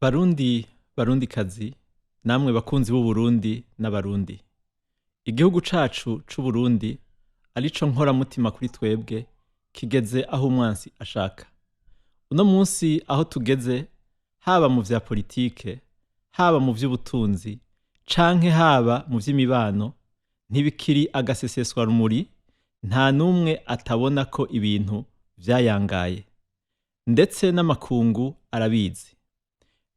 Barundikazi, namwe bakunzi b'Uburundi n'Abarundi. Igihugu cacu c'Uburundi arico nkoramutima kuri twebwe, kigeze aho umwansi ashaka. Uno munsi aho tugeze, haba mu vya politike, haba mu vy'ubutunzi, canke haba mu vy'imibano, ntibikiri agaseseswarumuri, nta numwe atabona ko ibintu vyayangaye. Ndetse n'amakungu arabizi.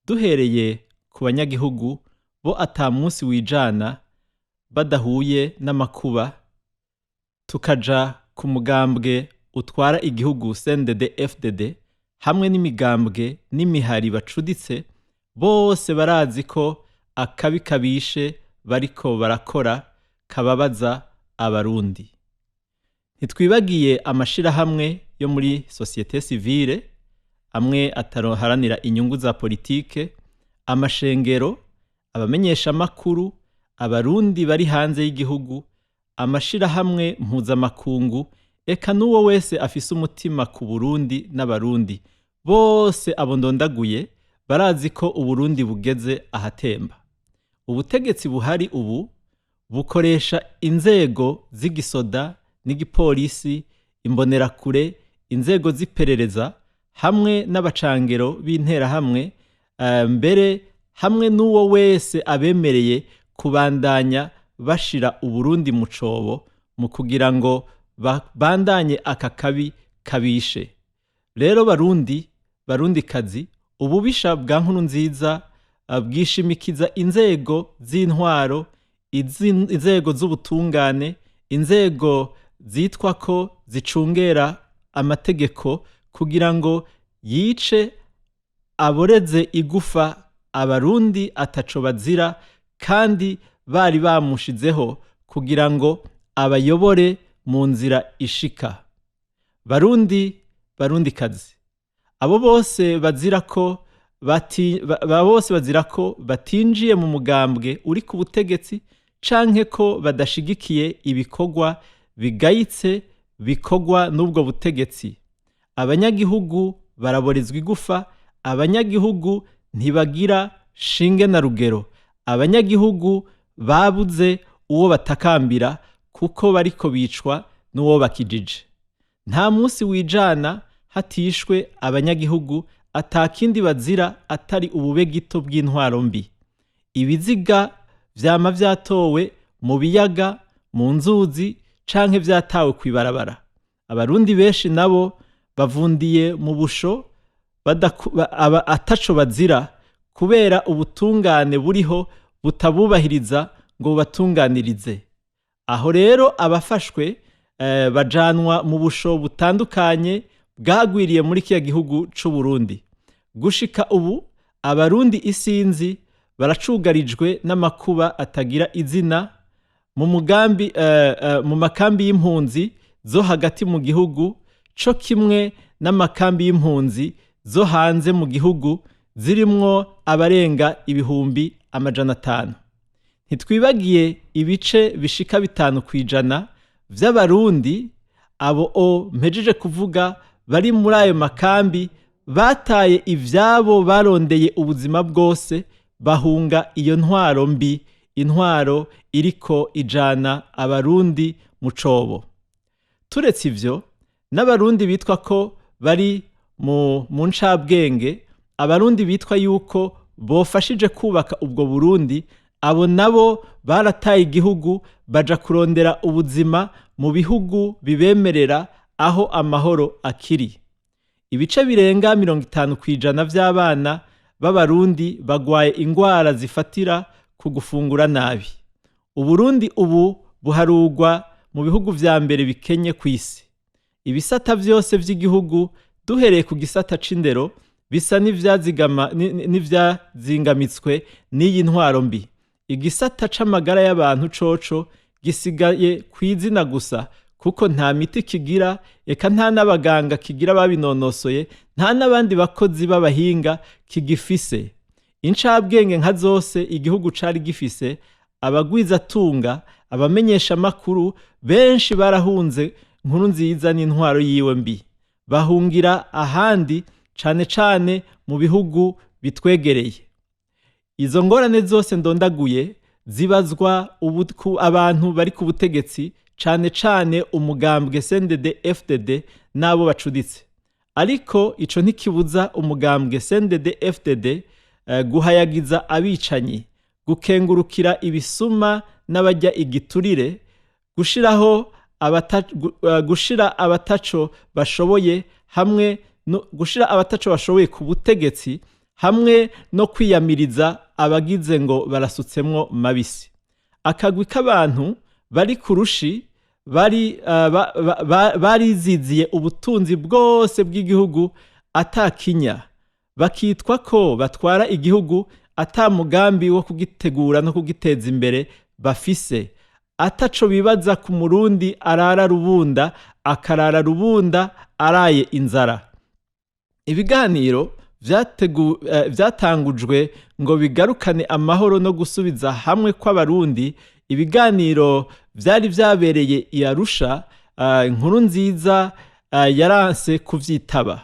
Duhereye ku banyagihugu bo ata munsi wijana badahuye n'amakuba, tukaja ku mugambwe utwara igihugu CNDD-FDD, hamwe n'imigambwe n'imihari bacuditse, bose barazi ko akabi kabishe bariko barakora kababaza Abarundi. Ntitwibagiye amashirahamwe yo muri societe civile, amwe ataharanira inyungu za politike, amashengero, abamenyeshamakuru, Abarundi bari hanze y'igihugu, amashirahamwe mpuzamakungu, eka n'uwo wese afise umutima ku Burundi n'Abarundi, bose abo ndondaguye barazi ko Uburundi bugeze ahatemba. Ubutegetsi buhari ubu bukoresha inzego z'igisoda n'igipolisi, imbonerakure, inzego z'iperereza, hamwe n'abacangero b'interahamwe, mbere hamwe n'uwo wese abemereye kubandanya bashira Uburundi mu cobo mu kugira ngo bandanye aka kabi kabishe. Rero Barundikazi, ububisha bwa Nkurunziza bwishimikiza inzego z'intwaro, inzego z'ubutungane, inzego zitwa ko zicungera amategeko kugira ngo yice aboreze igufa Abarundi ataco bazira, kandi bari bamushizeho kugira ngo abayobore mu nzira ishika. Barundikazi, abo bose bazira ko batinjiye mu mugambwe uri ku butegetsi, canke ko badashigikiye ibikorwa bigayitse bikorwa n'ubwo butegetsi. Abanyagihugu baraborezwa igufa, abanyagihugu ntibagira shinge na rugero, abanyagihugu babuze uwo batakambira kuko bariko bicwa n'uwo bakijije. Nta munsi wijana hatishwe abanyagihugu atakindi bazira atari ubube gito bw'intwaro mbi. Ibiziga vyama vyatowe mu biyaga, mu nzuzi, canke vyatawe kw'ibarabara. Abarundi benshi nabo bavundiye mu busho ataco bazira, kubera ubutungane buriho butabubahiriza ngo bubatunganirize. Aho rero abafashwe bajanwa mu busho butandukanye bwagwiriye muri kiya gihugu c'Uburundi. Gushika ubu Abarundi isinzi baracugarijwe n'amakuba atagira izina mu makambi y'impunzi zo hagati mu gihugu, co kimwe n'amakambi y'impunzi zo hanze mu gihugu zirimwo abarenga 500,000. Ntitwibagiye ibice bishika 5% vy'Abarundi abo mpejeje kuvuga bari muri ayo makambi bataye ivyabo, barondeye ubuzima bwose bahunga iyo ntwaro mbi, intwaro iriko ijana Abarundi mu cobo. Turetse ivyo, n'Abarundi bitwa ko bari mu ncabwenge, Abarundi bitwa yuko bofashije kubaka ubwo Burundi, abo nabo barataye igihugu baja kurondera ubuzima mu bihugu bibemerera aho amahoro akiri. Ibice birenga 50% vy'abana b'Abarundi bagwaye ingwara zifatira ku gufungura nabi. Uburundi ubu buharugwa mu bihugu vya mbere bikenye kw'isi. Ibisata vyose vy'igihugu, duhereye ku gisata c'indero, bisa n'ivyazingamitswe n'iyi ntwaro mbi. Igisata c'amagara y'abantu coco gisigaye kw'izina gusa, kuko nta miti kigira, eka nta n'abaganga kigira babinonosoye, nta n'abandi bakozi b'abahinga kigifise. Incabwenge nka zose igihugu cari gifise, abagwizatunga, abamenyeshamakuru benshi barahunze Nkurunziza n'intwaro yiwe mbi. Bahungira ahandi, cane cane mu bihugu bitwegereye. Izo ngorane zose ndondaguye zibazwa abantu bari ku butegetsi, cane cane umugambwe CNDD-FDD n'abo bacuditse. Ariko ico ntikibuza umugambwe CNDD-FDD guhayagiza abicanyi, gukengurukira ibisuma n'abarya igiturire, gushira abataco bashoboye hamwe gushira abataco bashoboye ku butegetsi hamwe no kwiyamiriza abagize ngo barasutsemwo mabisi. Akagwi k'abantu bari kurushi bariziziye ubutunzi bwose bw'igihugu atakinya, bakitwa ko batwara igihugu ata mugambi wo kugitegura no kugiteza imbere bafise, ataco bibaza ku murundi arara rubunda akarara rubunda araye inzara. Ibiganiro vyatangujwe ngo bigarukane amahoro no gusubiza hamwe kw'abarundi. Ibiganiro vyari vyabereye i Arusha. Nkurunziza yaranse kuvyitaba.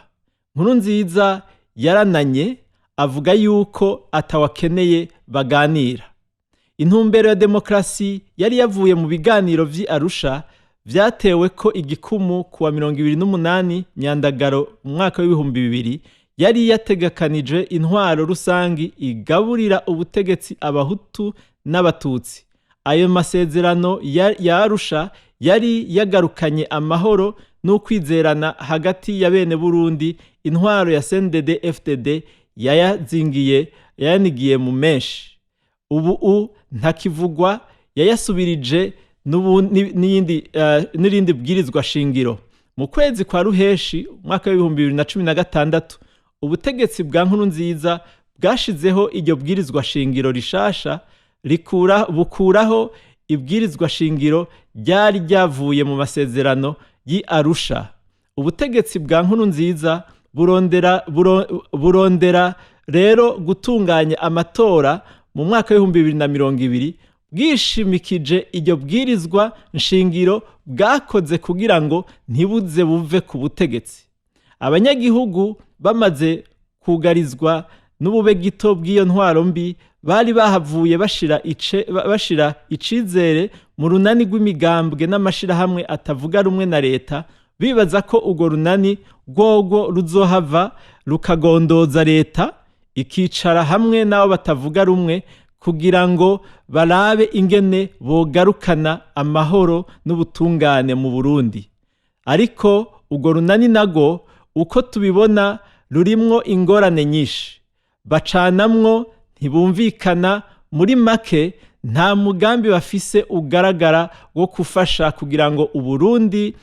Nkurunziza yarananye avuga yuko atawakeneye baganira. Intumbero ya demokrasi yari yavuye mu biganiro vy'i Arusha vyatewe ko igikumu kuwa 28 Nyandagaro mu mwaka w'2000 yari yategekanije intwaro rusangi igaburira ubutegetsi abahutu n'abatutsi. Ayo masezerano ya Arusha yari yagarukanye amahoro n'ukwizerana hagati ya bene Burundi. Intwaro ya CNDD-FDD yayanigiye mu menshi. Ubu ntakivugwa, yayasubirije n'irindi bwirizwa shingiro. Mu kwezi kwa Ruheshi umwaka w'2016 ubutegetsi bwa Nkurunziza bwashizeho iryo bwirizwa shingiro rishasha bukuraho ibwirizwa shingiro ryari ryavuye mu masezerano y'i Arusha. Ubutegetsi bwa Nkurunziza burondera rero gutunganya amatora mu mwaka w'2020 bwishimikije iryo bwirizwa nshingiro bwakoze kugira ngo ntibuze buve ku butegetsi. Abanyagihugu bamaze kugarizwa n'ubube gito bw'iyo ntwaro mbi bari bahavuye bashira icizere mu runani rw'imigambwe n'amashirahamwe atavuga rumwe na leta, bibaza ko urwo runani rwogo ruzohava rukagondoza leta ikicara hamwe n'abo batavuga rumwe kugira ngo barabe ingene bogarukana amahoro n'ubutungane mu Burundi. Ariko urwo runani nago uko tubibona rurimwo ingorane nyinshi, bacanamwo, ntibumvikana. Muri make nta mugambi bafise ugaragara wo kufasha kugira ngo Uburundi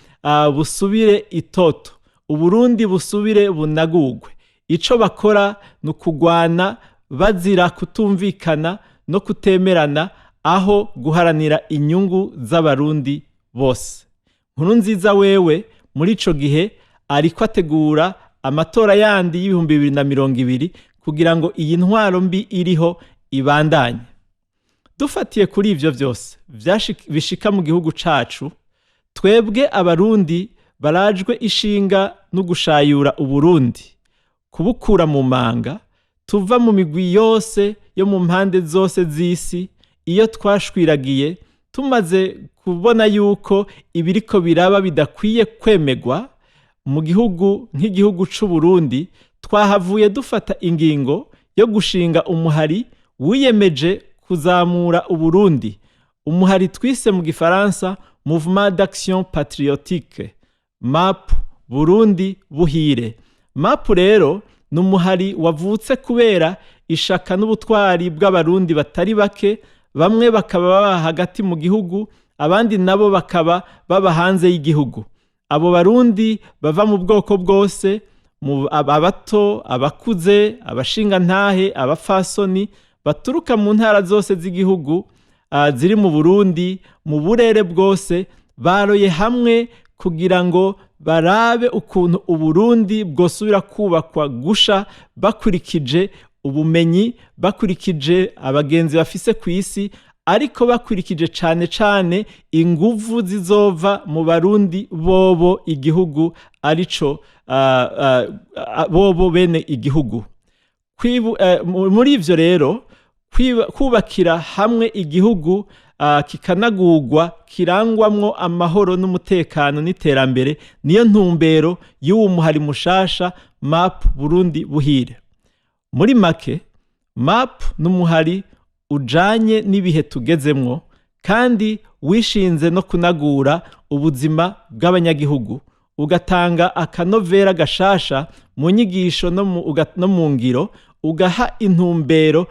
busubire itoto, Uburundi busubire bunagugwe. Ico bakora ni ukugwana bazira kutumvikana no kutemerana, aho guharanira inyungu z'abarundi bose. Nkurunziza wewe muri ico gihe ariko ategura amatora yandi y'2020 kugira ngo iyi ntwaro mbi iriho ibandanye. Dufatiye kuri ivyo vyose bishika mu gihugu cacu, twebwe abarundi barajwe ishinga no gushayura Uburundi, kubukura mu manga, tuva mu migwi yose yo mu mpande zose z'isi. Iyo twashwiragiye tumaze kubona yuko ibiriko biraba bidakwiye kwemegwa mu gihugu nk'igihugu c'u Burundi, twahavuye dufata ingingo yo gushinga umuhari wiyemeje kuzamura Uburundi. Umuhari twise mu Gifaransa Mouvement d'Action Patriotique, MAP, Burundi buhire. MAP rero ni umuhari wavutse kubera ishaka n'ubutwari bw'abarundi batari bake, bamwe bakaba baba hagati mu gihugu, abandi nabo bakaba baba hanze y'igihugu. Abo barundi bava mu bwoko bwose, abato, abakuze, abashingantahe, abafasoni, baturuka mu ntara zose z'igihugu ziri mu Burundi, mu burere bwose, baroye hamwe kugira ngo barabe ukuntu Uburundi bwosubira kubakwa gusha, bakurikije ubumenyi, bakurikije abagenzi bafise ku isi, ariko bakurikije cane cane inguvu zizova mu barundi bobo igihugu arico bobo bene igihugu. muri ivyo rero kubakira hamwe igihugu kikanagurwa kirangwamwo amahoro n'umutekano n'iterambere niyo ntumbero y'uwo muhari mushasha MAP Burundi Buhire. Muri make MAP n'umuhari ujanye n'ibihe tugezemwo kandi wishinze no kunagura ubuzima bw'abanyagihugu, ugatanga akanovera gashasha mu nyigisho no mu ngiro, ugaha intumbero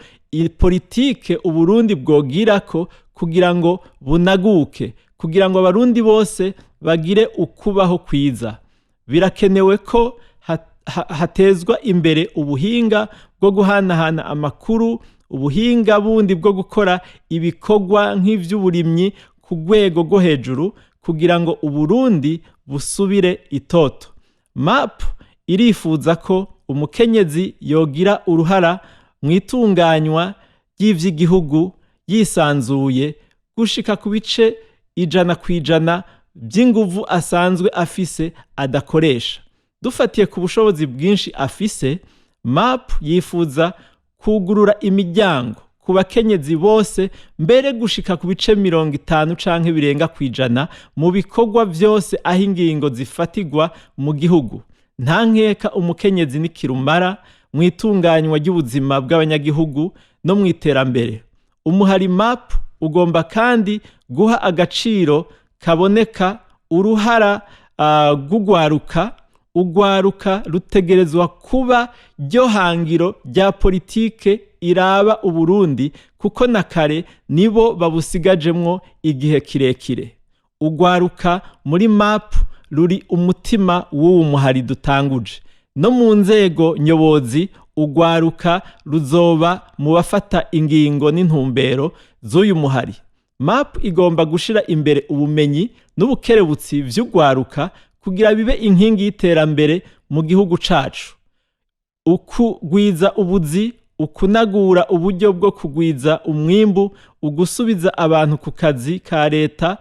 politike Uburundi bwogirako kugira ngo bunaguke, kugira ngo abarundi bose bagire ukubaho kwiza. Birakenewe ko hatezwa imbere ubuhinga bwo guhanahana amakuru, ubuhinga bundi bwo gukora ibikorwa nk'ivy'uburimyi ku rwego rwo hejuru kugira ngo Uburundi busubire itoto. MAP irifuza ko umukenyezi yogira uruhara mu itunganywa ry'ivy'igihugu yisanzuye gushika ku bice 100% by'inguvu asanzwe afise adakoresha. Dufatiye ku bushobozi bwinshi afise, MAP yifuza kugurura imiryango ku bakenyezi bose, mbere gushika ku bice 50 canke birenga kwijana mu bikorwa vyose aho ingingo zifatigwa mu gihugu. Nta nkeka umukenyezi ni kirumara mu itunganywa ry'ubuzima bw'abanyagihugu no mu iterambere. Umuhari MAP ugomba kandi guha agaciro kaboneka uruhara ugwaruka rutegerezwa kuba ryo hangiro rya politike iraba Uburundi, kuko na kare nibo babusigajemwo igihe kirekire. Ugwaruka muri MAP ruri umutima w'uwo muhari dutanguje. No mu nzego nyobozi ugwaruka ruzoba mu bafata ingingo n'intumbero z'uyu muhari. MAP igomba gushira imbere ubumenyi n'ubukerebutsi vy'ugwaruka kugira bibe inkingi y'iterambere mu gihugu cacu. Ukugwiza ubuzi, ukunagura uburyo bwo kugwiza umwimbu, ugusubiza abantu ku kazi ka leta,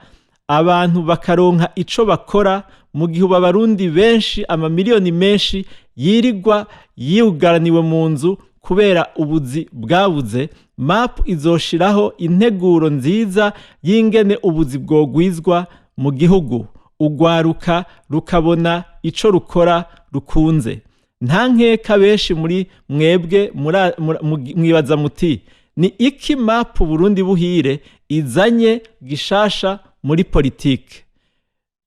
abantu bakaronka ico bakora mu gihe abarundi benshi, amamiliyoni menshi yirirwa yugaraniwe mu nzu kubera ubuzi bwabuze. MAP izoshiraho integuro nziza y'ingene ubuzi bwogwizwa mu gihugu, ugwaruka rukabona ico rukora rukunze. Nta nkeka benshi muri mwebwe mwibaza muti ni iki MAP Burundi Buhire izanye gishasha muri politike,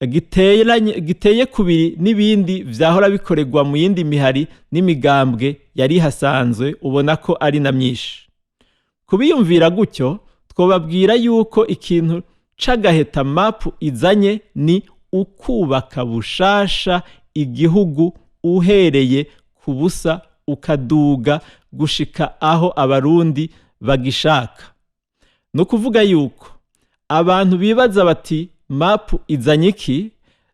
giteye kubiri n'ibindi vyahora bikorerwa mu yindi mihari n'imigambwe yari hasanzwe ubona ko ari na myinshi. Kubiyumvira gutyo twobabwira yuko ikintu c'agaheta MAP izanye ni ukubaka bushasha igihugu uhereye ku busa ukaduga gushika aho abarundi bagishaka. No kuvuga yuko abantu bibaza bati MAP izanye iki,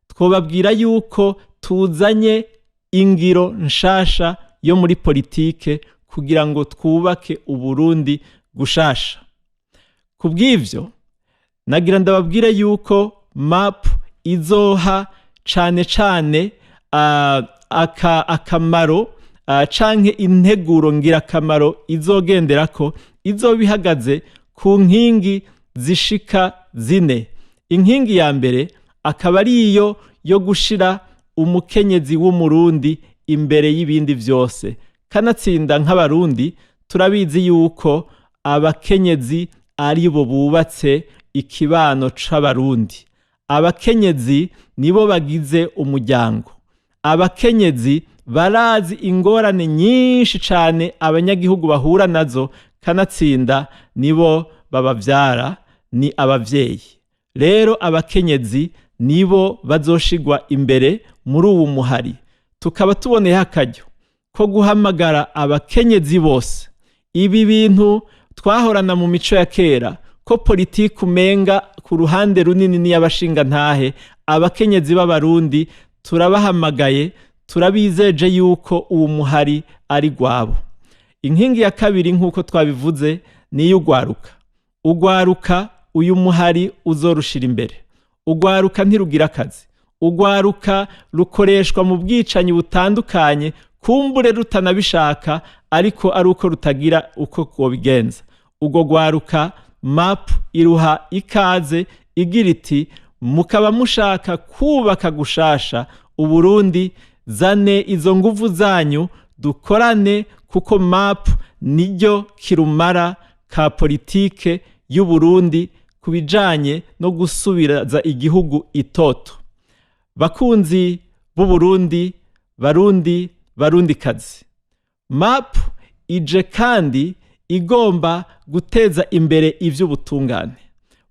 twobabwira yuko tuzanye ingiro nshasha yo muri politike kugira ngo twubake Uburundi gushasha. Kubw'ivyo nagira ndababwire yuko MAP izoha cane akamaro canke integuro ngirakamaro izogenderako, izobihagaze ku nkingi zishika 4. Inkingi ya mbere akaba ari iyo yo gushira umukenyezi w'umurundi imbere y'ibindi vyose. Kanatsinda nk'abarundi turabizi yuko abakenyezi ari bo bubatse ikibano c'abarundi. Abakenyezi nibo bagize umuryango. Abakenyezi barazi ingorane nyinshi cane abanyagihugu bahura nazo, kanatsinda nibo babavyara, ni abavyeyi. Rero abakenyezi nibo bazoshigwa imbere muri uwo muhari. Tukaba tuboneye akaryo ko guhamagara abakenyezi bose. Ibi bintu twahorana mu mico ya kera ko politiki umenga ku ruhande runini n'iyabashinga ntahe, abakenyezi b'abarundi turabahamagaye, turabizeje yuko uwo muhari ari gwabo. Inkingi ya kabiri nk'uko twabivuze ni y'ugwaruka. Ugwaruka uyu muhari uzorushira imbere. Ugwaruka ntirugira akazi. Ugwaruka rukoreshwa mu bwicanyi butandukanye, kumbure rutanabishaka ariko ari uko rutagira uko kubigenza. Ubwo gwaruka MAP iruha ikaze igira iti mukaba mushaka kubaka gushasha Uburundi, zane izo nguvu zanyu dukorane, kuko MAP niryo kirumara ka politike y'Uburundi kubijanye no gusubiraza igihugu itoto. Bakunzi b'Uburundi, barundikazi, MAP ije kandi igomba guteza imbere ivy'ubutungane.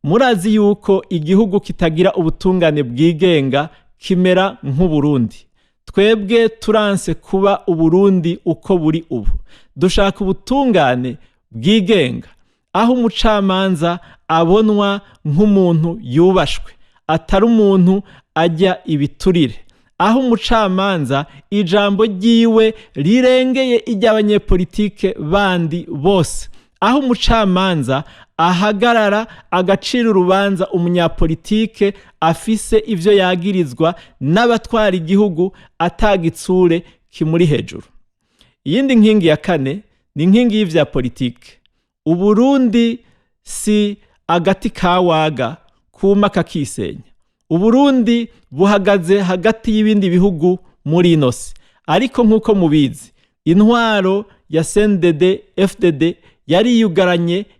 Murazi yuko igihugu kitagira ubutungane bwigenga kimera nk'Uburundi. Twebwe turanse kuba Uburundi uko buri ubu. Dushaka ubutungane bwigenga, aho umucamanza abonwa nk'umuntu yubashwe, atari umuntu ajya ibiturire. Aho umucamanza ijambo ryiwe rirengeye iry'abanyepolitike bandi bose. Aho umucamanza ahagarara agacira urubanza umunyapolitike afise ivyo yagirizwa n'abatwara igihugu atagitsure kimuri hejuru. Iyindi nkingi ya kane ni inkingi y'ivya politike. Uburundi si agati kawaga kuma kakisenya. Uburundi buhagaze hagati y'ibindi bihugu muri inosi. Ariko nk'uko mubizi, intwaro ya CNDD FDD yari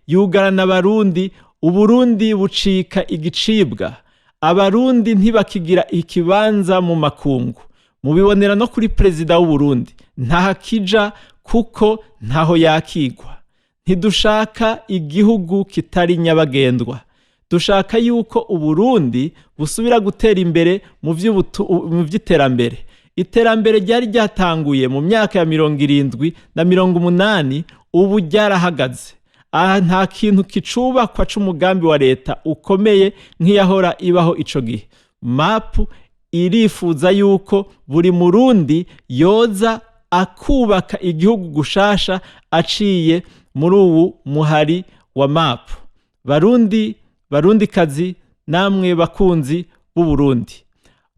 yugarana abarundi. Uburundi bucika igicibwa. Abarundi ntibakigira ikibanza mu makungu. Mubibonera no kuri perezida w'Uburundi, ntahakija kuko ntaho yakigwa. Ntidushaka igihugu kitari nyabagendwa. Dushaka yuko Uburundi busubira gutera imbere mu vy'iterambere. Iterambere ryari ryatanguye mu myaka ya 70 na 80, ubu ryarahagaze. Nta kintu kicubakwa c'umugambi wa leta ukomeye nk'iyahora ibaho ico gihe. MAP irifuza yuko buri Murundi yoza akubaka igihugu gushasha aciye muri ubu muhari wa MAP. Barundikazi, namwe bakunzi b'Uburundi,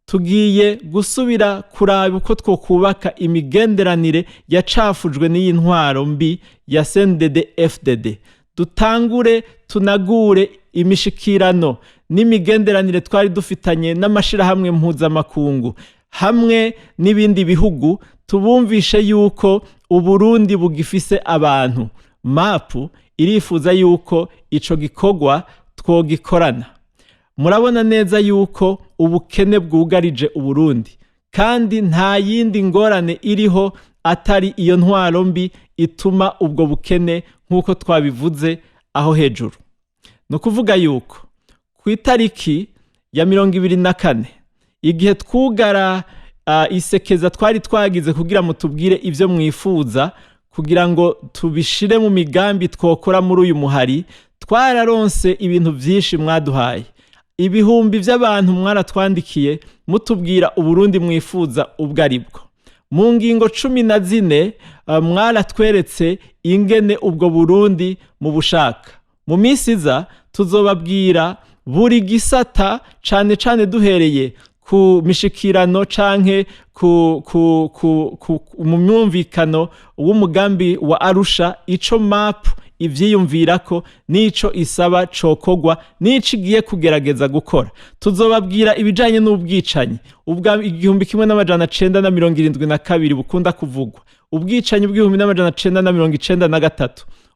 tugiye gusubira kuraba uko twokubaka imigenderanire yacafujwe n'iyi ntwaro mbi ya CNDD FDD. Dutangure tunagure imishikirano n'imigenderanire twari dufitanye n'amashirahamwe mpuzamakungu hamwe n'ibindi bihugu, tubumvishe yuko Uburundi bugifise abantu. MAP irifuza yuko ico gikorwa twogikorana. Murabona neza yuko ubukene bwugarije Uburundi, kandi nta yindi ngorane iriho atari iyo ntwaro mbi ituma ubwo bukene nk'uko twabivuze aho hejuru. No kuvuga yuko ku itariki ya 24 igihe twugara isekeza twari twagize kugira mutubwire ivyo mwifuza kugira ngo tubishire mu migambi twokora muri uyu muhari, twararonse ibintu vyinshi mwaduhaye. Ibihumbi vy'abantu mwaratwandikiye mutubwira Uburundi mwifuza ubwo aribwo. Mu ngingo 14 mwaratweretse ingene ubwo Burundi mu bushaka. Mu minsi iza tuzobabwira buri gisata, cane duhereye ku mishikirano canke mu myumvikano w'umugambi wa Arusha, ico MAP ivyiyumvirako n'ico isaba cokogwa n'ico igiye kugerageza gukora. Tuzobabwira ibijanye n'ubwicanyi ubwa 1972 bukunda kuvugwa, ubwicanyi bw'1993,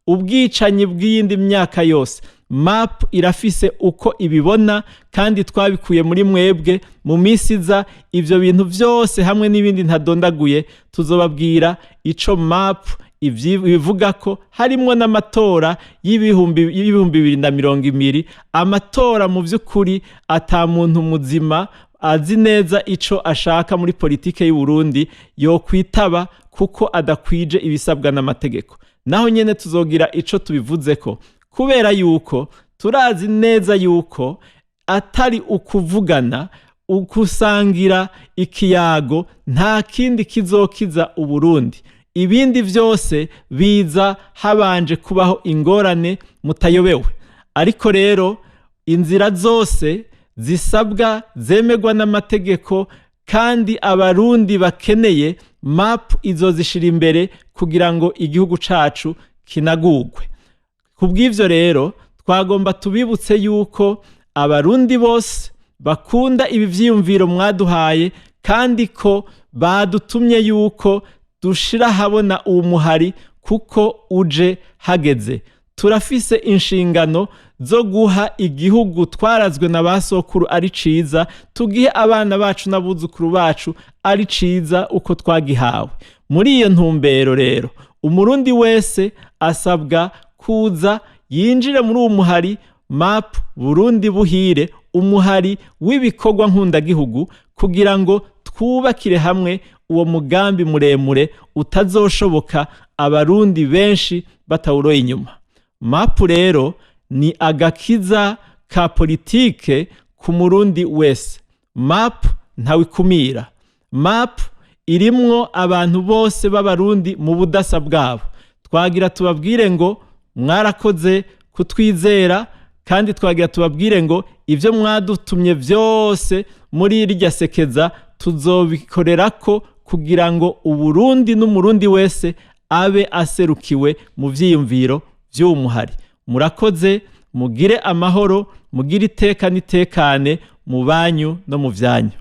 ubwicanyi bw'iyindi myaka yose. MAP irafise uko ibibona, kandi twabikuye muri mwebwe. Mu minsi iza ivyo bintu vyose hamwe n'ibindi ntadondaguye tuzobabwira ico MAP ibivuga ko harimwo n'amatora y'ibihumbi 2020, amatora mu vy'ukuri ata muntu muzima azi neza ico ashaka muri politike y'u Burundi yo kwitaba, kuko adakwije ibisabwa n'amategeko. Naho nyene tuzogira ico tubivuzeko, kubera yuko turazi neza yuko atari ukuvugana, ukusangira ikiyago, nta kindi kizokiza Uburundi. Ibindi vyose biza habanje kubaho ingorane mutayobewe. Ariko rero inzira zose zisabwa zemegwa n'amategeko kandi abarundi bakeneye map izozishira imbere kugira ngo igihugu cacu kinagurwe. Kubw'ivyo rero twagomba tubibutse yuko abarundi bose bakunda ibi vyiyumviro mwaduhaye kandi ko badutumye yuko dushira habona uwo muhari kuko uje hageze. Turafise inshingano zo guha igihugu twarazwe na basokuru ari ciza, tugihe abana bacu n'abuzukuru bacu ari ciza uko twagihawe. Muri iyo ntumbero rero umurundi wese asabwa kuza yinjire muri uwo muhari map Burundi buhire, umuhari w'ibikorwa nkundagihugu, kugira ngo twubakire hamwe uwo mugambi muremure utazoshoboka abarundi benshi batawuroye inyuma. Map rero ni agakiza ka politike ku murundi wese. Map ntawikumira. Map irimwo abantu bose b'abarundi mu budasa bwabo. Twagira tubabwire ngo mwarakoze kutwizera, kandi twagira tubabwire ngo ivyo mwadutumye vyose muri irya sekeza tuzobikorerako kugira ngo Uburundi n'umurundi wese abe aserukiwe mu vyiyumviro vy'umuhari. Murakoze, mugire amahoro, mugire iteka n'itekane mu banyu no mu vyanyu.